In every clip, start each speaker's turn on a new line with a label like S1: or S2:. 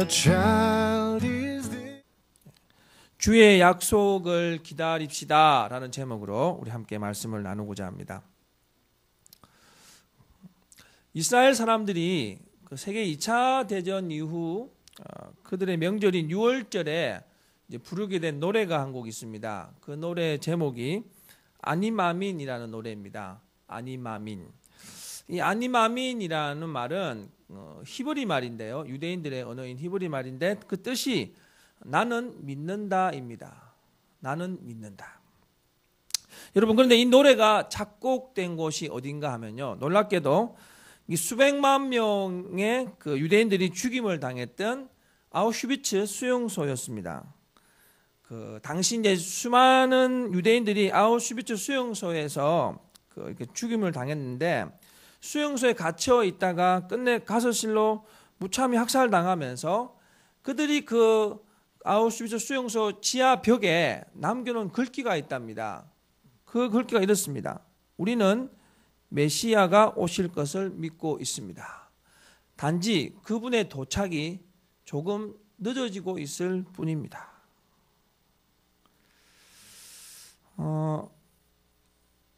S1: child is this?
S2: 주의 약속을 기다립시다 라는 제목으로 우리 함께 말씀을 나누고자 합니다. 이스라엘 사람들이 그 세계 2차 대전 이후 그들의 명절인 6월절에 이제 부르게 된 노래가 한 곡 있습니다. 그 노래 제목이 아니마민이라는 노래입니다. 아니마민. 이 아니마민이라는 말은 히브리 말인데요. 유대인들의 언어인 히브리 말인데 그 뜻이 나는 믿는다입니다. 나는 믿는다. 여러분, 그런데 이 노래가 작곡된 곳이 어딘가 하면요, 놀랍게도 이 수백만 명의 그 유대인들이 죽임을 당했던 아우슈비츠 수용소였습니다. 그 당시 이제 수많은 유대인들이 아우슈비츠 수용소에서 이렇게 죽임을 당했는데, 수용소에 갇혀 있다가 끝내 가서실로 무참히 학살당하면서 그들이 그 아우슈비츠 수용소 지하 벽에 남겨놓은 글귀가 있답니다. 그 글귀가 이렇습니다. 우리는 메시아가 오실 것을 믿고 있습니다. 단지 그분의 도착이 조금 늦어지고 있을 뿐입니다.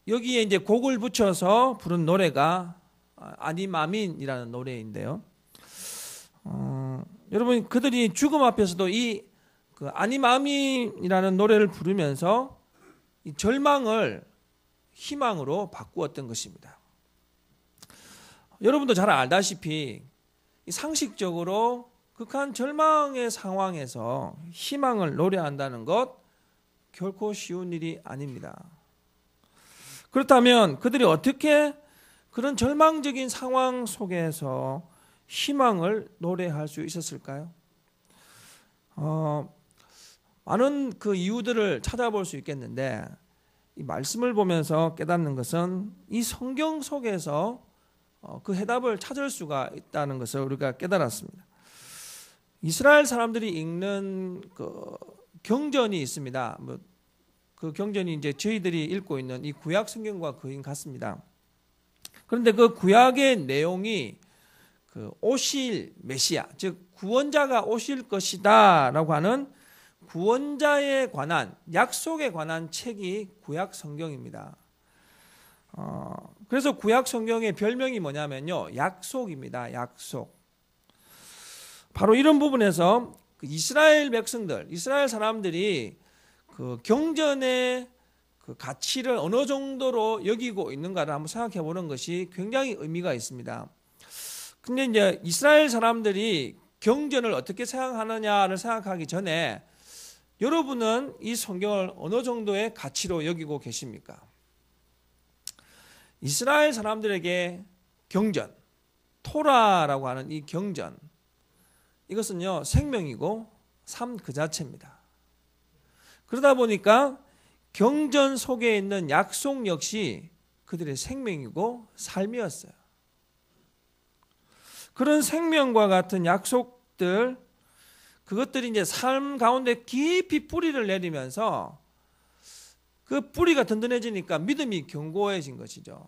S2: 여기에 이제 곡을 붙여서 부른 노래가 아니마민이라는 노래인데요. 여러분, 그들이 죽음 앞에서도 이 그 아니마민이라는 노래를 부르면서 이 절망을 희망으로 바꾸었던 것입니다. 여러분도 잘 알다시피 상식적으로 극한 절망의 상황에서 희망을 노래한다는 것 결코 쉬운 일이 아닙니다. 그렇다면 그들이 어떻게 그런 절망적인 상황 속에서 희망을 노래할 수 있었을까요? 많은 그 이유들을 찾아볼 수 있겠는데, 이 말씀을 보면서 깨닫는 것은 이 성경 속에서 그 해답을 찾을 수가 있다는 것을 우리가 깨달았습니다. 이스라엘 사람들이 읽는 그 경전이 있습니다. 그 경전이 이제 저희들이 읽고 있는 이 구약 성경과 거의 같습니다. 그런데 그 구약의 내용이 그 오실 메시아, 즉 구원자가 오실 것이다라고 하는 구원자에 관한, 약속에 관한 책이 구약 성경입니다. 그래서 구약 성경의 별명이 뭐냐면요, 약속입니다. 약속. 바로 이런 부분에서 그 이스라엘 백성들, 이스라엘 사람들이 그 경전의 그 가치를 어느 정도로 여기고 있는가를 한번 생각해 보는 것이 굉장히 의미가 있습니다. 근데 이제 이스라엘 사람들이 경전을 어떻게 생각하느냐를 생각하기 전에 여러분은 이 성경을 어느 정도의 가치로 여기고 계십니까? 이스라엘 사람들에게 경전, 토라라고 하는 이 경전, 이것은요 생명이고 삶 그 자체입니다. 그러다 보니까 경전 속에 있는 약속 역시 그들의 생명이고 삶이었어요. 그런 생명과 같은 약속들, 그것들이 이제 삶 가운데 깊이 뿌리를 내리면서 그 뿌리가 든든해지니까 믿음이 견고해진 것이죠.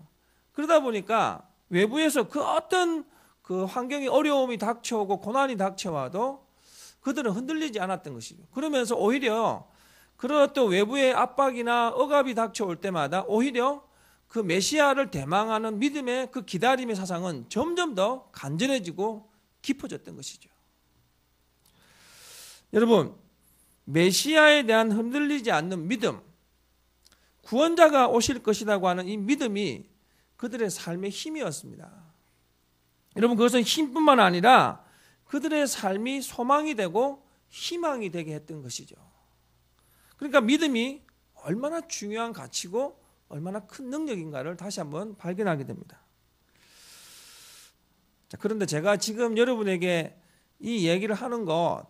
S2: 그러다 보니까 외부에서 그 어떤 그 환경이 어려움이 닥쳐오고 고난이 닥쳐와도 그들은 흔들리지 않았던 것이죠. 그러면서 오히려 그런 어떤 외부의 압박이나 억압이 닥쳐올 때마다 오히려 그 메시아를 대망하는 믿음의 그 기다림의 사상은 점점 더 간절해지고 깊어졌던 것이죠. 여러분, 메시아에 대한 흔들리지 않는 믿음, 구원자가 오실 것이라고 하는 이 믿음이 그들의 삶의 힘이었습니다. 여러분, 그것은 힘뿐만 아니라 그들의 삶이 소망이 되고 희망이 되게 했던 것이죠. 그러니까 믿음이 얼마나 중요한 가치고 얼마나 큰 능력인가를 다시 한번 발견하게 됩니다. 자, 그런데 제가 지금 여러분에게 이 얘기를 하는 것,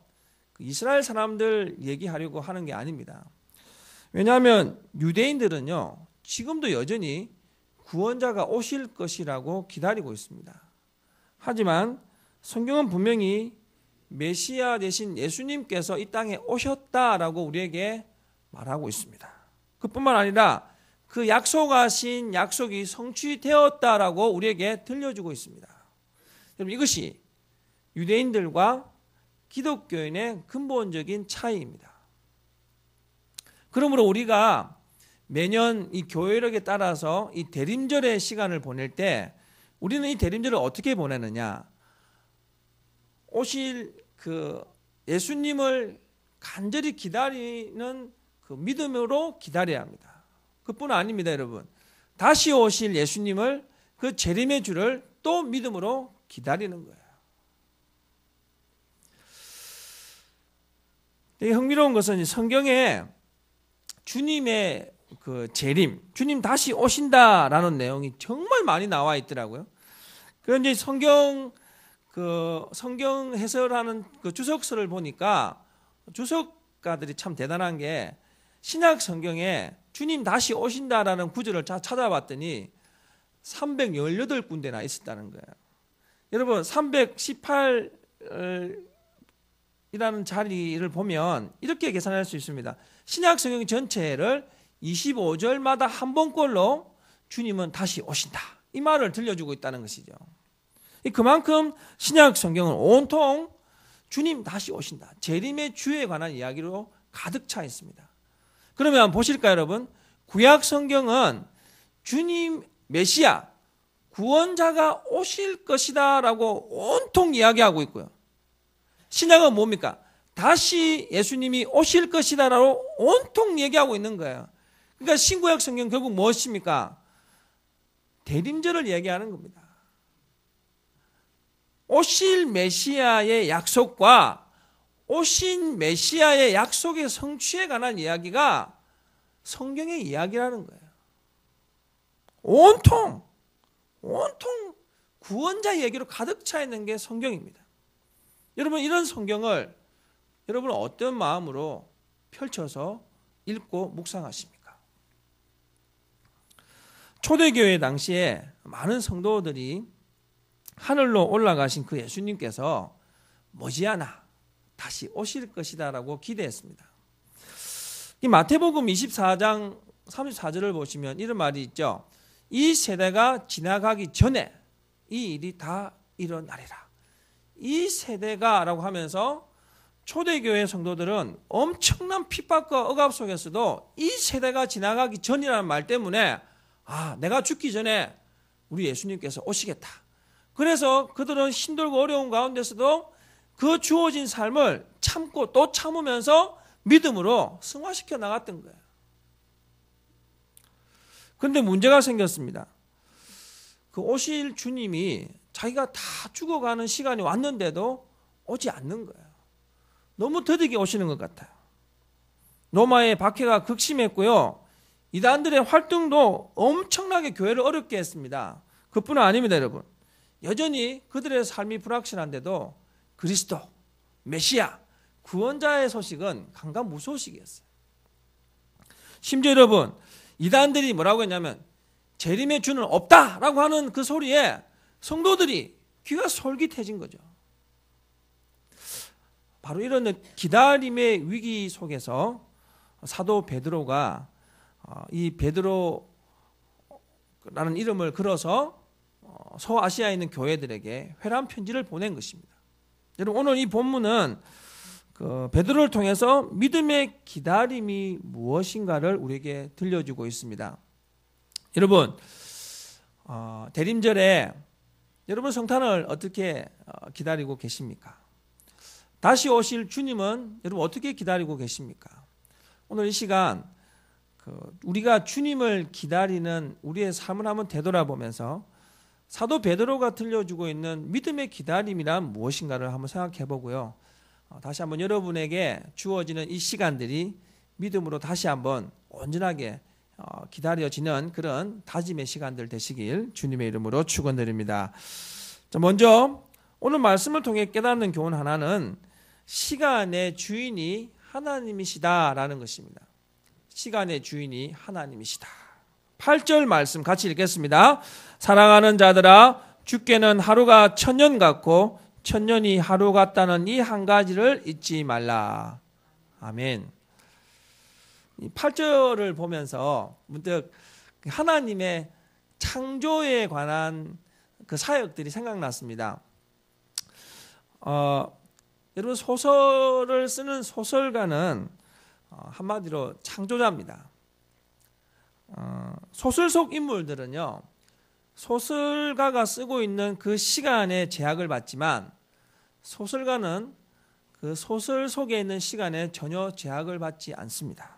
S2: 이스라엘 사람들 얘기하려고 하는 게 아닙니다. 왜냐하면 유대인들은요, 지금도 여전히 구원자가 오실 것이라고 기다리고 있습니다. 하지만 성경은 분명히 메시아 대신 예수님께서 이 땅에 오셨다라고 우리에게 말하고 있습니다. 그뿐만 아니라 그 약속하신 약속이 성취되었다라고 우리에게 들려주고 있습니다. 여러분, 이것이 유대인들과 기독교인의 근본적인 차이입니다. 그러므로 우리가 매년 이 교회력에 따라서 이 대림절의 시간을 보낼 때 우리는 이 대림절을 어떻게 보내느냐? 오실 그 예수님을 간절히 기다리는 그 믿음으로 기다려야 합니다. 그뿐 아닙니다, 여러분. 다시 오실 예수님을 그 재림의 주를 또 믿음으로 기다리는 거예요. 되게 흥미로운 것은 성경에 주님의 그 재림, 주님 다시 오신다라는 내용이 정말 많이 나와 있더라고요. 그런데 성경 해설하는 그 주석서를 보니까 주석가들이 참 대단한 게 신약 성경에 주님 다시 오신다라는 구절을 찾아봤더니 318군데나 있었다는 거예요. 여러분 318이라는 자리를 보면 이렇게 계산할 수 있습니다. 신약 성경 전체를 25절마다 한 번꼴로 주님은 다시 오신다. 이 말을 들려주고 있다는 것이죠. 그만큼 신약 성경은 온통 주님 다시 오신다. 재림의 주에 관한 이야기로 가득 차 있습니다. 그러면 보실까요, 여러분? 구약 성경은 주님 메시아, 구원자가 오실 것이다 라고 온통 이야기하고 있고요. 신약은 뭡니까? 다시 예수님이 오실 것이다 라고 온통 얘기하고 있는 거예요. 그러니까 신구약 성경 결국 무엇입니까? 대림절을 얘기하는 겁니다. 오실 메시아의 약속과 오신 메시아의 약속의 성취에 관한 이야기가 성경의 이야기라는 거예요. 온통 구원자 얘기로 가득 차 있는 게 성경입니다. 여러분 이런 성경을 여러분은 어떤 마음으로 펼쳐서 읽고 묵상하십니까? 초대교회 당시에 많은 성도들이 하늘로 올라가신 그 예수님께서 머지않아 다시 오실 것이다 라고 기대했습니다. 이 마태복음 24장 34절을 보시면 이런 말이 있죠. 이 세대가 지나가기 전에 이 일이 다 일어나리라. 이 세대가 라고 하면서 초대교회 성도들은 엄청난 핍박과 억압 속에서도 이 세대가 지나가기 전이라는 말 때문에 내가 죽기 전에 우리 예수님께서 오시겠다. 그래서 그들은 힘들고 어려운 가운데서도 그 주어진 삶을 참고 또 참으면서 믿음으로 승화시켜 나갔던 거예요. 그런데 문제가 생겼습니다. 그 오실 주님이 자기가 다 죽어가는 시간이 왔는데도 오지 않는 거예요. 너무 더디게 오시는 것 같아요. 로마의 박해가 극심했고요. 이단들의 활동도 엄청나게 교회를 어렵게 했습니다. 그뿐 아닙니다, 여러분. 여전히 그들의 삶이 불확실한데도 그리스도, 메시아, 구원자의 소식은 강간무소식이었어요. 심지어 여러분, 이단들이 뭐라고 했냐면 재림의 주는 없다라고 하는 그 소리에 성도들이 귀가 솔깃해진 거죠. 바로 이런 기다림의 위기 속에서 사도 베드로가 이 베드로라는 이름을 걸어서 소아시아에 있는 교회들에게 회람 편지를 보낸 것입니다. 여러분 오늘 이 본문은 그 베드로를 통해서 믿음의 기다림이 무엇인가를 우리에게 들려주고 있습니다. 여러분 대림절에 여러분 성탄을 어떻게 기다리고 계십니까? 다시 오실 주님은 여러분 어떻게 기다리고 계십니까? 오늘 이 시간 우리가 주님을 기다리는 우리의 삶을 한번 되돌아보면서 사도 베드로가 들려주고 있는 믿음의 기다림이란 무엇인가를 한번 생각해 보고요. 다시 한번 여러분에게 주어지는 이 시간들이 믿음으로 다시 한번 온전하게 기다려지는 그런 다짐의 시간들 되시길 주님의 이름으로 축원드립니다. 먼저 오늘 말씀을 통해 깨닫는 교훈 하나는 시간의 주인이 하나님이시다라는 것입니다. 시간의 주인이 하나님이시다. 8절 말씀 같이 읽겠습니다. 사랑하는 자들아 주께는 하루가 1000년 같고 1000년이 하루 같다는 이 한 가지를 잊지 말라. 아멘. 이 8절을 보면서 문득 하나님의 창조에 관한 그 사역들이 생각났습니다. 여러분, 소설을 쓰는 소설가는 한마디로 창조자입니다. 소설 속 인물들은요, 소설가가 쓰고 있는 그 시간에 제약을 받지만 소설가는 그 소설 속에 있는 시간에 전혀 제약을 받지 않습니다.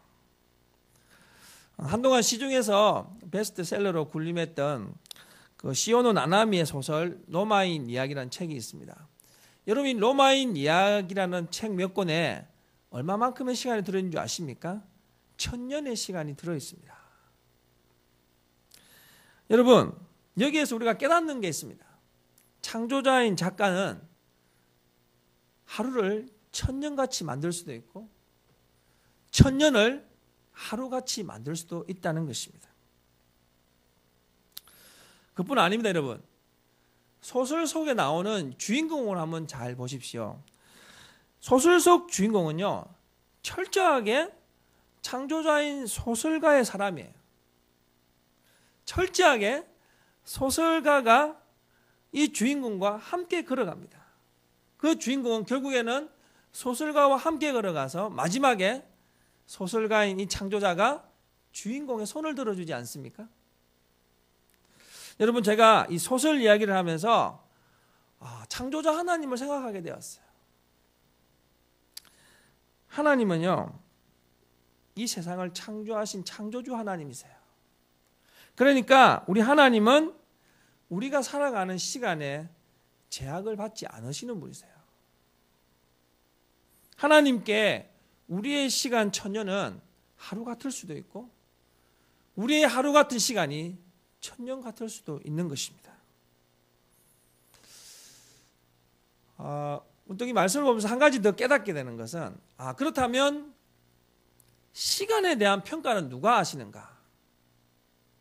S2: 한동안 시중에서 베스트셀러로 군림했던 그 시오노 나나미의 소설 로마인 이야기라는 책이 있습니다. 여러분, 이 로마인 이야기라는 책 몇 권에 얼마만큼의 시간이 들어있는 줄 아십니까? 1000년의 시간이 들어있습니다. 여러분, 여기에서 우리가 깨닫는 게 있습니다. 창조자인 작가는 하루를 1000년같이 만들 수도 있고 1000년을 하루같이 만들 수도 있다는 것입니다. 그뿐 아닙니다, 여러분. 소설 속에 나오는 주인공을 한번 잘 보십시오. 소설 속 주인공은요, 철저하게 창조자인 소설가의 사람이에요. 철저하게 소설가가 이 주인공과 함께 걸어갑니다. 그 주인공은 결국에는 소설가와 함께 걸어가서 마지막에 소설가인 이 창조자가 주인공의 손을 들어주지 않습니까? 여러분, 제가 이 소설 이야기를 하면서 창조자 하나님을 생각하게 되었어요. 하나님은요, 이 세상을 창조하신 창조주 하나님이세요. 그러니까 우리 하나님은 우리가 살아가는 시간에 제약을 받지 않으시는 분이세요. 하나님께 우리의 시간 1000년은 하루 같을 수도 있고 우리의 하루 같은 시간이 1000년 같을 수도 있는 것입니다. 문득 말씀을 보면서 한 가지 더 깨닫게 되는 것은 그렇다면 시간에 대한 평가는 누가 하시는가?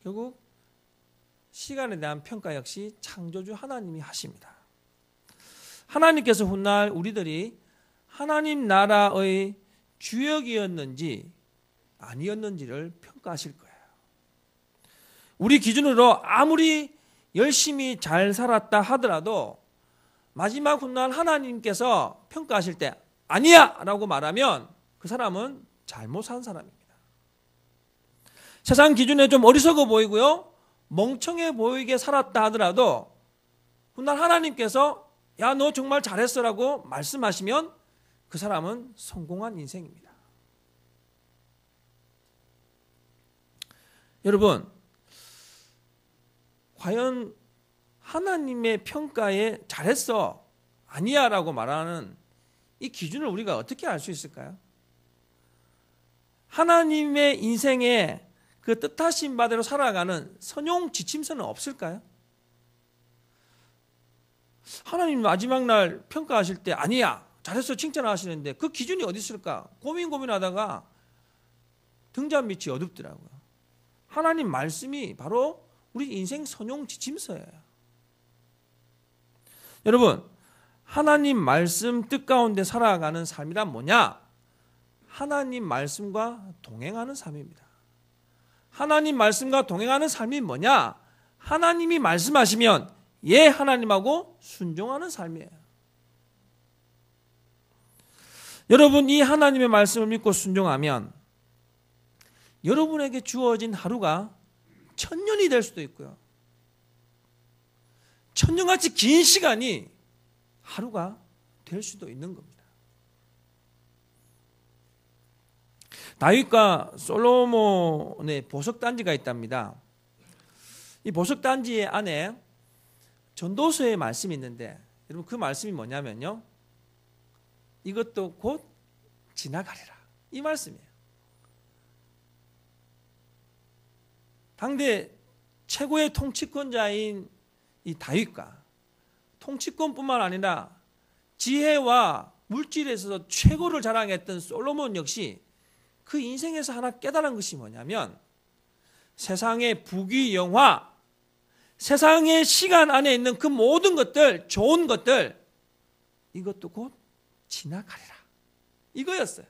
S2: 결국 시간에 대한 평가 역시 창조주 하나님이 하십니다. 하나님께서 훗날 우리들이 하나님 나라의 주역이었는지 아니었는지를 평가하실 거예요. 우리 기준으로 아무리 열심히 잘 살았다 하더라도 마지막 훗날 하나님께서 평가하실 때 아니야! 라고 말하면 그 사람은 잘못 산 사람입니다. 세상 기준에 좀 어리석어 보이고요, 멍청해 보이게 살았다 하더라도 훗날 하나님께서 야, 너 정말 잘했어 라고 말씀하시면 그 사람은 성공한 인생입니다. 여러분, 과연 하나님의 평가에 잘했어, 아니야 라고 말하는 이 기준을 우리가 어떻게 알 수 있을까요? 하나님의 인생에 그 뜻하신 바대로 살아가는 선용 지침서는 없을까요? 하나님 마지막 날 평가하실 때 아니야, 잘했어 칭찬하시는데 그 기준이 어디 있을까? 고민하다가 등잔 밑이 어둡더라고요. 하나님 말씀이 바로 우리 인생 선용 지침서예요. 여러분, 하나님 말씀 뜻 가운데 살아가는 삶이란 뭐냐? 하나님 말씀과 동행하는 삶입니다. 하나님 말씀과 동행하는 삶이 뭐냐? 하나님이 말씀하시면 예 하나님하고 순종하는 삶이에요. 여러분, 이 하나님의 말씀을 믿고 순종하면 여러분에게 주어진 하루가 1000년이 될 수도 있고요, 1000년같이 긴 시간이 하루가 될 수도 있는 겁니다. 다윗과 솔로몬의 보석단지가 있답니다. 이 보석단지 안에 전도서의 말씀이 있는데 여러분, 그 말씀이 뭐냐면요, 이것도 곧 지나가리라, 이 말씀이에요. 당대 최고의 통치권자인 이 다윗과 통치권뿐만 아니라 지혜와 물질에서 최고를 자랑했던 솔로몬 역시 그 인생에서 하나 깨달은 것이 뭐냐면 세상의 부귀 영화, 세상의 시간 안에 있는 그 모든 것들, 좋은 것들, 이것도 곧 지나가리라, 이거였어요.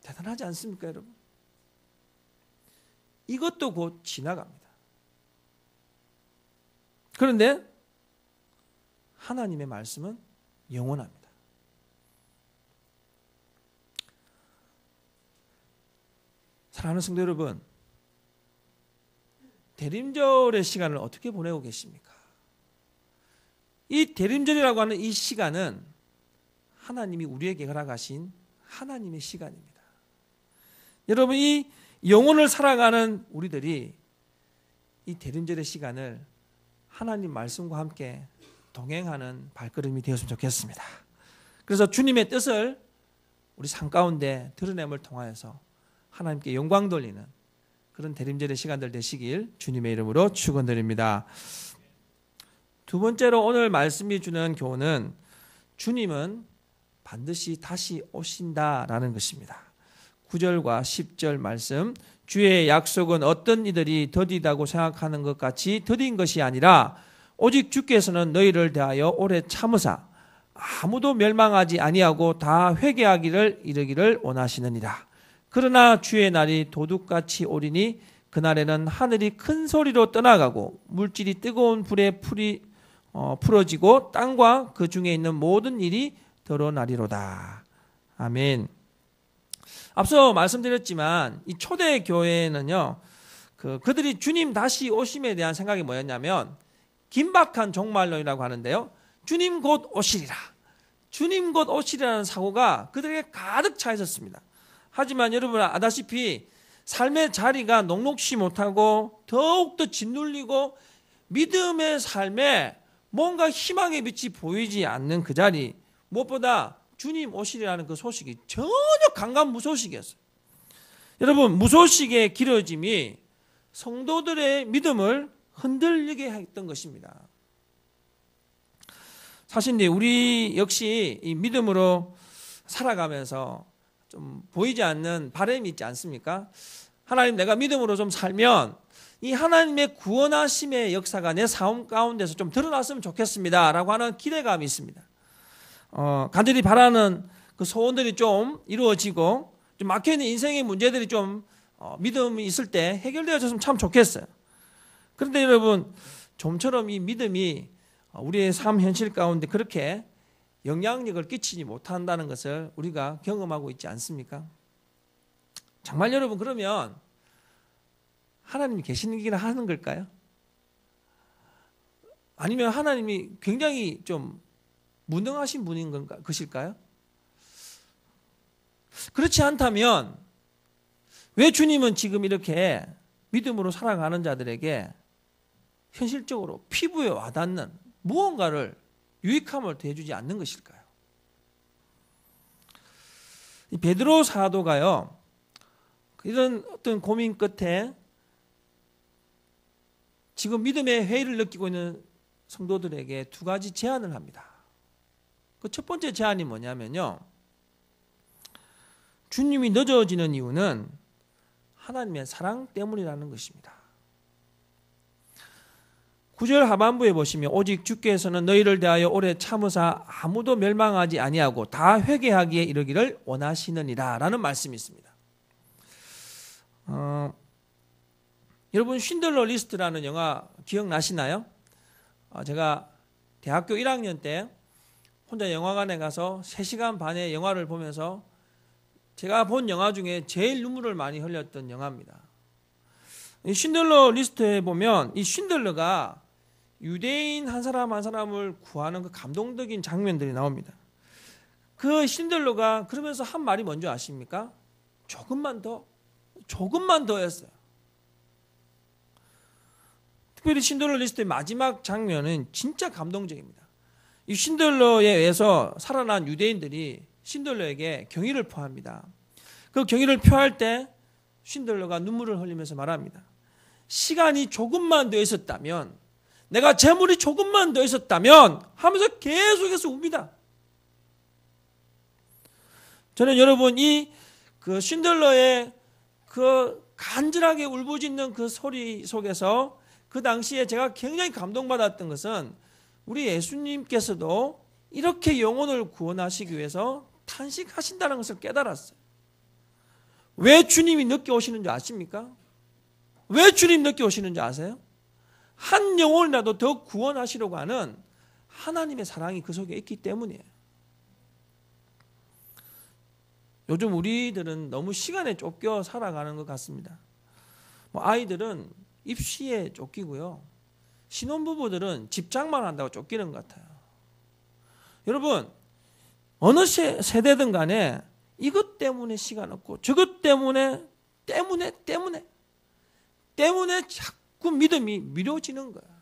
S2: 대단하지 않습니까, 여러분? 이것도 곧 지나갑니다. 그런데 하나님의 말씀은 영원합니다. 사랑하는 성도 여러분, 대림절의 시간을 어떻게 보내고 계십니까? 이 대림절이라고 하는 이 시간은 하나님이 우리에게 허락하신 하나님의 시간입니다. 여러분, 이 영혼을 살아가는 우리들이 이 대림절의 시간을 하나님 말씀과 함께 동행하는 발걸음이 되었으면 좋겠습니다. 그래서 주님의 뜻을 우리 삶 가운데 드러냄을 통하여서 하나님께 영광 돌리는 그런 대림절의 시간들 되시길 주님의 이름으로 축원드립니다. 두 번째로 오늘 말씀이 주는 교훈은 주님은 반드시 다시 오신다라는 것입니다. 9절과 10절 말씀, 주의 약속은 어떤 이들이 더디다고 생각하는 것 같이 더딘 것이 아니라 오직 주께서는 너희를 대하여 오래 참으사 아무도 멸망하지 아니하고 다 회개하기를 이르기를 원하시느니라. 그러나 주의 날이 도둑같이 오리니 그날에는 하늘이 큰 소리로 떠나가고 물질이 뜨거운 불에 풀어지고 땅과 그 중에 있는 모든 일이 드러나리로다. 아멘. 앞서 말씀드렸지만 이 초대 교회는요, 그들이 주님 다시 오심에 대한 생각이 뭐였냐면 긴박한 종말론이라고 하는데요, 주님 곧 오시리라, 주님 곧 오시리라는 사고가 그들에게 가득 차 있었습니다. 하지만 여러분 아다시피 삶의 자리가 녹록지 못하고 더욱더 짓눌리고 믿음의 삶에 뭔가 희망의 빛이 보이지 않는 그 자리, 무엇보다 주님 오시리라는 그 소식이 전혀 강간무소식이었어요. 여러분, 무소식의 길어짐이 성도들의 믿음을 흔들리게 했던 것입니다. 사실 우리 역시 이 믿음으로 살아가면서 좀 보이지 않는 바람이 있지 않습니까? 하나님, 내가 믿음으로 좀 살면 이 하나님의 구원하심의 역사가 내 삶 가운데서 좀 드러났으면 좋겠습니다 라고 하는 기대감이 있습니다. 간절히 바라는 그 소원들이 좀 이루어지고 좀 막혀있는 인생의 문제들이 좀 믿음이 있을 때 해결되어졌으면 참 좋겠어요. 그런데 여러분, 좀처럼 이 믿음이 우리의 삶 현실 가운데 그렇게 영향력을 끼치지 못한다는 것을 우리가 경험하고 있지 않습니까? 정말 여러분, 그러면 하나님이 계시긴 하는 걸까요? 아니면 하나님이 굉장히 좀 무능하신 분인 것일까요? 그렇지 않다면 왜 주님은 지금 이렇게 믿음으로 살아가는 자들에게 현실적으로 피부에 와닿는 무언가를 유익함을 더해주지 않는 것일까요? 이 베드로 사도가요, 이런 어떤 고민 끝에 지금 믿음의 회의를 느끼고 있는 성도들에게 두 가지 제안을 합니다. 그 첫 번째 제안이 뭐냐면요, 주님이 늦어지는 이유는 하나님의 사랑 때문이라는 것입니다. 9절 하반부에 보시면 오직 주께서는 너희를 대하여 오래 참으사 아무도 멸망하지 아니하고 다 회개하기에 이르기를 원하시느니라 라는 말씀이 있습니다. 여러분, 쉰들러 리스트라는 영화 기억나시나요? 제가 대학교 1학년 때 혼자 영화관에 가서 3시간 반의 영화를 보면서 제가 본 영화 중에 제일 눈물을 많이 흘렸던 영화입니다. 이 쉰들러 리스트에 보면 이 쉰들러가 유대인 한 사람 한 사람을 구하는 그 감동적인 장면들이 나옵니다. 그 쉰들러가 그러면서 한 말이 뭔지 아십니까? 조금만 더였어요. 특별히 쉰들러 리스트의 마지막 장면은 진짜 감동적입니다. 이 쉰들러에 의해서 살아난 유대인들이 쉰들러에게 경의를 표합니다. 그 경의를 표할 때 쉰들러가 눈물을 흘리면서 말합니다. 시간이 조금만 더 있었다면, 내가 재물이 조금만 더 있었다면 하면서 계속해서 웁니다. 저는 여러분, 그 쉰들러의 그 간절하게 울부짖는 그 소리 속에서 그 당시에 제가 굉장히 감동받았던 것은 우리 예수님께서도 이렇게 영혼을 구원하시기 위해서 탄식하신다는 것을 깨달았어요. 왜 주님이 늦게 오시는지 아십니까? 왜 주님 늦게 오시는지 아세요? 한 영혼이라도 더 구원하시려고 하는 하나님의 사랑이 그 속에 있기 때문이에요. 요즘 우리들은 너무 시간에 쫓겨 살아가는 것 같습니다. 아이들은 입시에 쫓기고요. 신혼부부들은 집장만 한다고 쫓기는 것 같아요. 여러분, 어느 세대든 간에 이것 때문에 시간 없고 저것 때문에 자꾸 믿음이 미뤄지는 거야.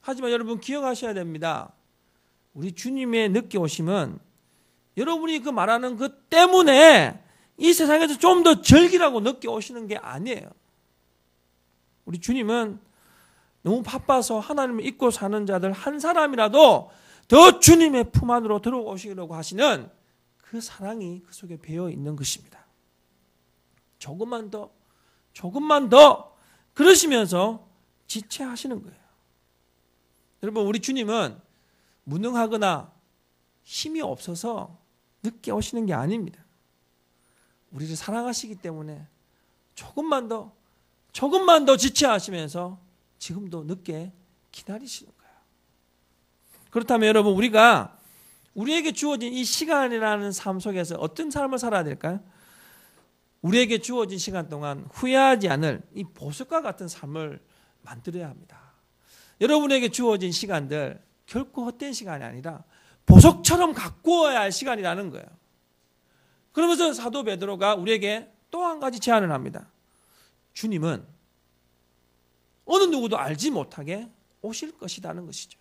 S2: 하지만 여러분 기억하셔야 됩니다. 우리 주님의 늦게 오심은 여러분이 그 말하는 것 때문에 이 세상에서 좀 더 즐기라고 늦게 오시는 게 아니에요. 우리 주님은 너무 바빠서 하나님을 잊고 사는 자들 한 사람이라도 더 주님의 품 안으로 들어오시려고 하시는 그 사랑이 그 속에 배어 있는 것입니다. 조금만 더 그러시면서 지체하시는 거예요. 여러분, 우리 주님은 무능하거나 힘이 없어서 늦게 오시는 게 아닙니다. 우리를 사랑하시기 때문에 조금만 더 지체하시면서 지금도 늦게 기다리시는 거예요. 그렇다면 여러분, 우리에게 주어진 이 시간이라는 삶 속에서 어떤 삶을 살아야 될까요? 우리에게 주어진 시간 동안 후회하지 않을 이 보석과 같은 삶을 만들어야 합니다. 여러분에게 주어진 시간들 결코 헛된 시간이 아니라 보석처럼 가꾸어야 할 시간이라는 거예요. 그러면서 사도 베드로가 우리에게 또 한 가지 제안을 합니다. 주님은 어느 누구도 알지 못하게 오실 것이라는 것이죠.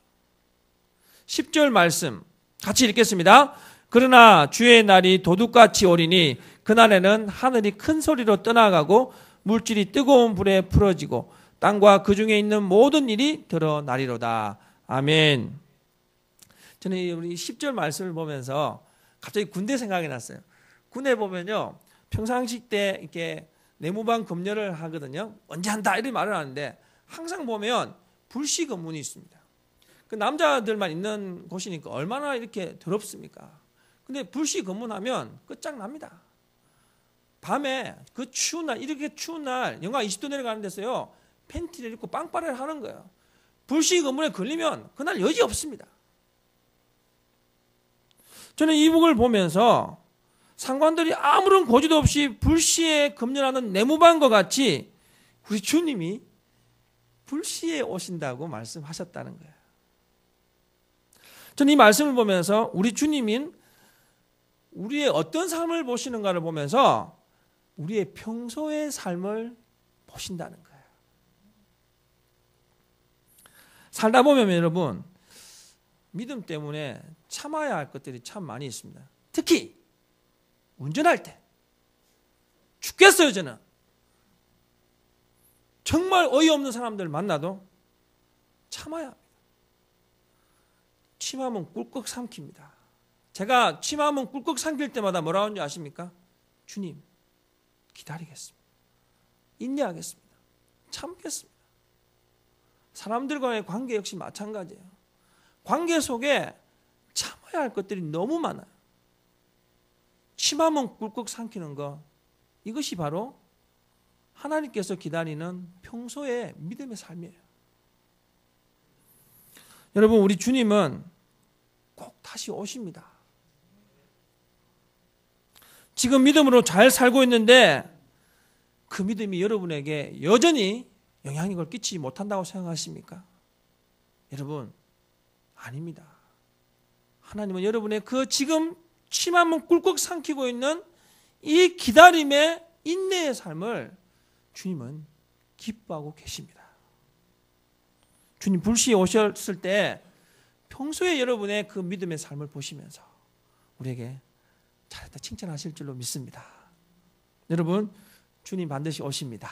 S2: 10절 말씀 같이 읽겠습니다. 그러나 주의 날이 도둑같이 오리니 그날에는 하늘이 큰 소리로 떠나가고 물질이 뜨거운 불에 풀어지고 땅과 그 중에 있는 모든 일이 드러나리로다. 아멘. 저는 우리 10절 말씀을 보면서 갑자기 군대 생각이 났어요. 군대 보면요, 평상시 때 이렇게 내무반 검열을 하거든요. 언제 한다 이런 말을 하는데 항상 보면 불시 검문이 있습니다. 그 남자들만 있는 곳이니까 얼마나 이렇게 더럽습니까? 근데 불시 검문하면 끝장납니다. 밤에 그 추운 날, 이렇게 추운 날 영하 20도 내려가는 데서요, 팬티를 입고 빵빠레를 하는 거예요. 불시 검문에 걸리면 그날 여지 없습니다. 저는 이 북을 보면서 상관들이 아무런 고지도 없이 불시에 검열하는 내무반과 같이 우리 주님이 불시에 오신다고 말씀하셨다는 거예요. 저는 이 말씀을 보면서 우리 주님인 우리의 어떤 삶을 보시는가를 보면서 우리의 평소의 삶을 보신다는 거예요. 살다 보면 여러분, 믿음 때문에 참아야 할 것들이 참 많이 있습니다. 특히 운전할 때 죽겠어요. 저는 정말 어이없는 사람들 만나도 참아야 합니다. 침하면 꿀꺽 삼킵니다. 제가 침하면 꿀꺽 삼킬 때마다 뭐라고 하는지 아십니까? 주님, 기다리겠습니다. 인내하겠습니다. 참겠습니다. 사람들과의 관계 역시 마찬가지예요. 관계 속에 참아야 할 것들이 너무 많아요. 침하면 꿀꺽 삼키는 것, 이것이 바로 하나님께서 기다리는 평소의 믿음의 삶이에요. 여러분, 우리 주님은 꼭 다시 오십니다. 지금 믿음으로 잘 살고 있는데 그 믿음이 여러분에게 여전히 영향력을 끼치지 못한다고 생각하십니까? 여러분, 아닙니다. 하나님은 여러분의 그 지금 침하면 꿀꺽 삼키고 있는 이 기다림의 인내의 삶을 주님은 기뻐하고 계십니다. 주님 불시에 오셨을 때 평소에 여러분의 그 믿음의 삶을 보시면서 우리에게 잘했다 칭찬하실 줄로 믿습니다. 여러분, 주님 반드시 오십니다.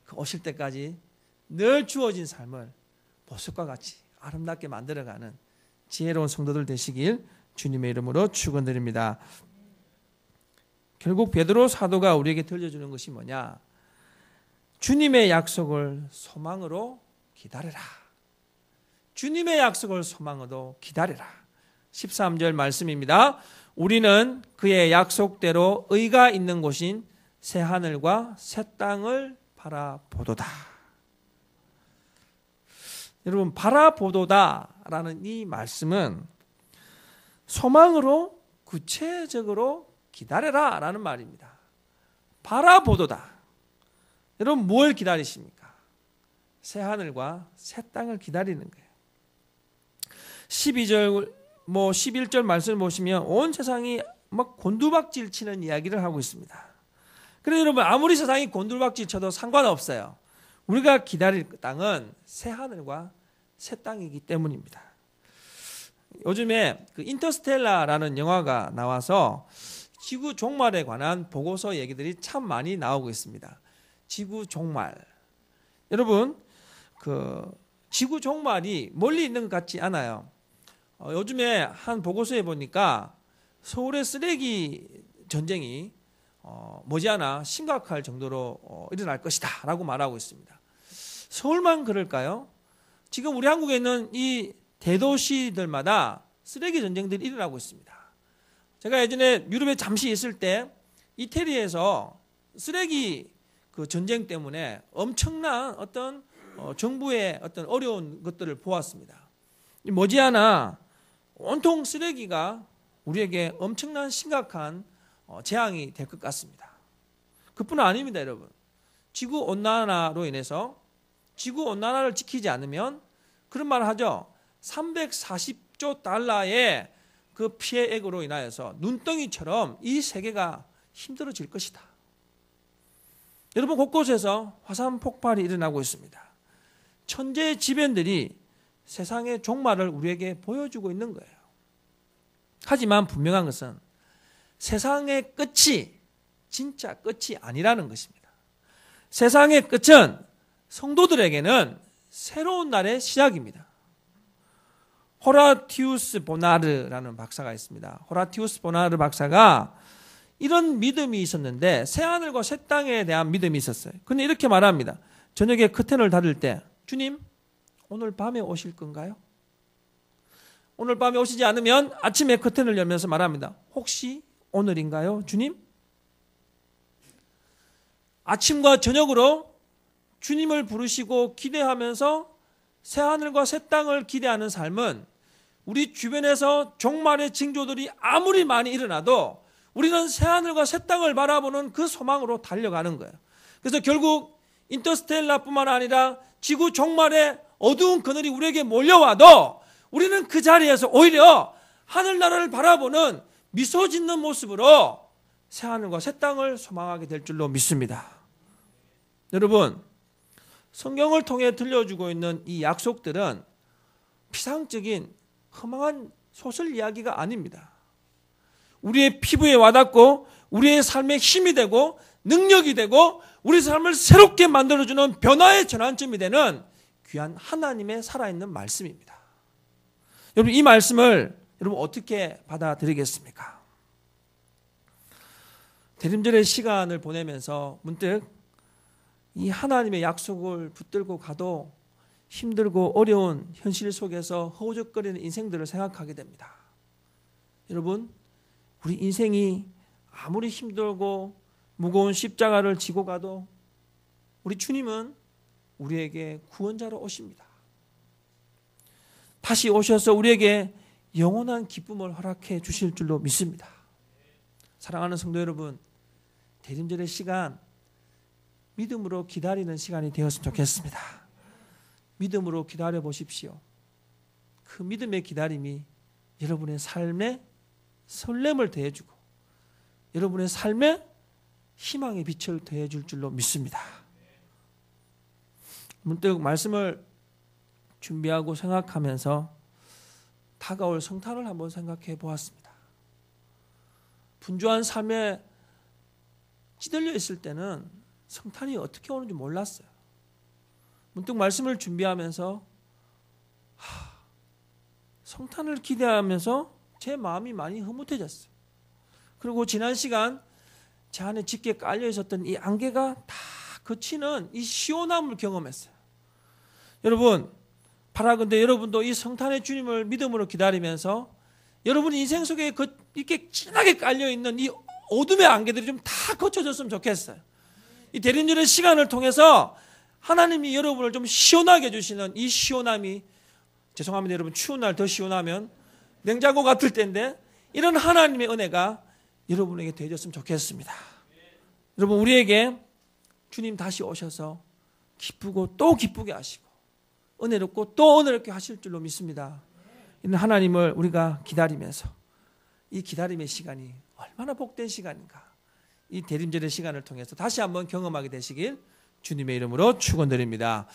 S2: 그 오실 때까지 늘 주어진 삶을 보석과 같이 아름답게 만들어가는 지혜로운 성도들 되시길 주님의 이름으로 축원드립니다. 결국 베드로 사도가 우리에게 들려주는 것이 뭐냐? 주님의 약속을 소망으로 기다려라. 주님의 약속을 소망으로 기다려라. 13절 말씀입니다. 우리는 그의 약속대로 의가 있는 곳인 새 하늘과 새 땅을 바라보도다. 여러분, 바라보도다라는 이 말씀은 소망으로 구체적으로 기다려라 라는 말입니다. 바라보도다. 여러분, 뭘 기다리십니까? 새 하늘과 새 땅을 기다리는 거예요. 12절 11절 말씀을 보시면 온 세상이 막 곤두박질 치는 이야기를 하고 있습니다. 그래서 여러분, 아무리 세상이 곤두박질 쳐도 상관없어요. 우리가 기다릴 땅은 새 하늘과 새 땅이기 때문입니다. 요즘에 그 인터스텔라라는 영화가 나와서 지구 종말에 관한 보고서 얘기들이 참 많이 나오고 있습니다. 지구 종말. 여러분, 그 지구 종말이 멀리 있는 것 같지 않아요. 요즘에 한 보고서에 보니까 서울의 쓰레기 전쟁이 머지않아 심각할 정도로 일어날 것이다 라고 말하고 있습니다. 서울만 그럴까요? 지금 우리 한국에 있는 이 대도시들마다 쓰레기 전쟁들이 일어나고 있습니다. 제가 예전에 유럽에 잠시 있을 때 이태리에서 쓰레기 그 전쟁 때문에 엄청난 어떤 정부의 어떤 어려운 것들을 보았습니다. 머지않아 온통 쓰레기가 우리에게 엄청난 심각한 재앙이 될 것 같습니다. 그뿐 아닙니다, 여러분. 지구온난화로 인해서 지구온난화를 지키지 않으면 그런 말을 하죠. 340조 달러의 그 피해액으로 인하여서 눈덩이처럼 이 세계가 힘들어질 것이다. 여러분, 곳곳에서 화산 폭발이 일어나고 있습니다. 천재의 지변들이 세상의 종말을 우리에게 보여주고 있는 거예요. 하지만 분명한 것은 세상의 끝이 진짜 끝이 아니라는 것입니다. 세상의 끝은 성도들에게는 새로운 날의 시작입니다. 호라티우스 보나르라는 박사가 있습니다. 호라티우스 보나르 박사가 이런 믿음이 있었는데 새하늘과 새 땅에 대한 믿음이 있었어요. 그런데 이렇게 말합니다. 저녁에 커튼을 닫을 때 주님, 오늘 밤에 오실 건가요? 오늘 밤에 오시지 않으면 아침에 커튼을 열면서 말합니다. 혹시 오늘인가요, 주님? 아침과 저녁으로 주님을 부르시고 기대하면서 새하늘과 새 땅을 기대하는 삶은 우리 주변에서 종말의 징조들이 아무리 많이 일어나도 우리는 새하늘과 새 땅을 바라보는 그 소망으로 달려가는 거예요. 그래서 결국 인터스텔라뿐만 아니라 지구 종말의 어두운 그늘이 우리에게 몰려와도 우리는 그 자리에서 오히려 하늘나라를 바라보는 미소 짓는 모습으로 새하늘과 새 땅을 소망하게 될 줄로 믿습니다. 여러분, 성경을 통해 들려주고 있는 이 약속들은 피상적인 허망한 소설 이야기가 아닙니다. 우리의 피부에 와닿고 우리의 삶에 힘이 되고 능력이 되고 우리 삶을 새롭게 만들어주는 변화의 전환점이 되는 귀한 하나님의 살아있는 말씀입니다. 여러분, 이 말씀을 여러분 어떻게 받아들이겠습니까? 대림절의 시간을 보내면서 문득 이 하나님의 약속을 붙들고 가도 힘들고 어려운 현실 속에서 허우적거리는 인생들을 생각하게 됩니다. 여러분, 우리 인생이 아무리 힘들고 무거운 십자가를 지고 가도 우리 주님은 우리에게 구원자로 오십니다. 다시 오셔서 우리에게 영원한 기쁨을 허락해 주실 줄로 믿습니다. 사랑하는 성도 여러분, 대림절의 시간 믿음으로 기다리는 시간이 되었으면 좋겠습니다. 믿음으로 기다려 보십시오. 그 믿음의 기다림이 여러분의 삶에 설렘을 더해주고 여러분의 삶에 희망의 빛을 더해줄 줄로 믿습니다. 문득 말씀을 준비하고 생각하면서 다가올 성탄을 한번 생각해 보았습니다. 분주한 삶에 찌들려 있을 때는 성탄이 어떻게 오는지 몰랐어요. 문득 말씀을 준비하면서 성탄을 기대하면서 제 마음이 많이 흐뭇해졌어요. 그리고 지난 시간 제 안에 짙게 깔려 있었던 이 안개가 다 그치는 이 시원함을 경험했어요. 여러분, 바라건대 여러분도 이 성탄의 주님을 믿음으로 기다리면서 여러분 인생 속에 이렇게 진하게 깔려 있는 이 어둠의 안개들이 좀 다 거쳐졌으면 좋겠어요. 이 대림절의 시간을 통해서 하나님이 여러분을 좀 시원하게 해주시는 이 시원함이, 죄송합니다 여러분, 추운 날 더 시원하면 냉장고 같을 텐데, 이런 하나님의 은혜가 여러분에게 되어졌으면 좋겠습니다. 여러분, 우리에게 주님 다시 오셔서 기쁘고 또 기쁘게 하시고 은혜롭고 또 은혜롭게 하실 줄로 믿습니다. 이런 하나님을 우리가 기다리면서, 이 기다림의 시간이 얼마나 복된 시간인가, 이 대림절의 시간을 통해서 다시 한번 경험하게 되시길 주님의 이름으로 축원드립니다.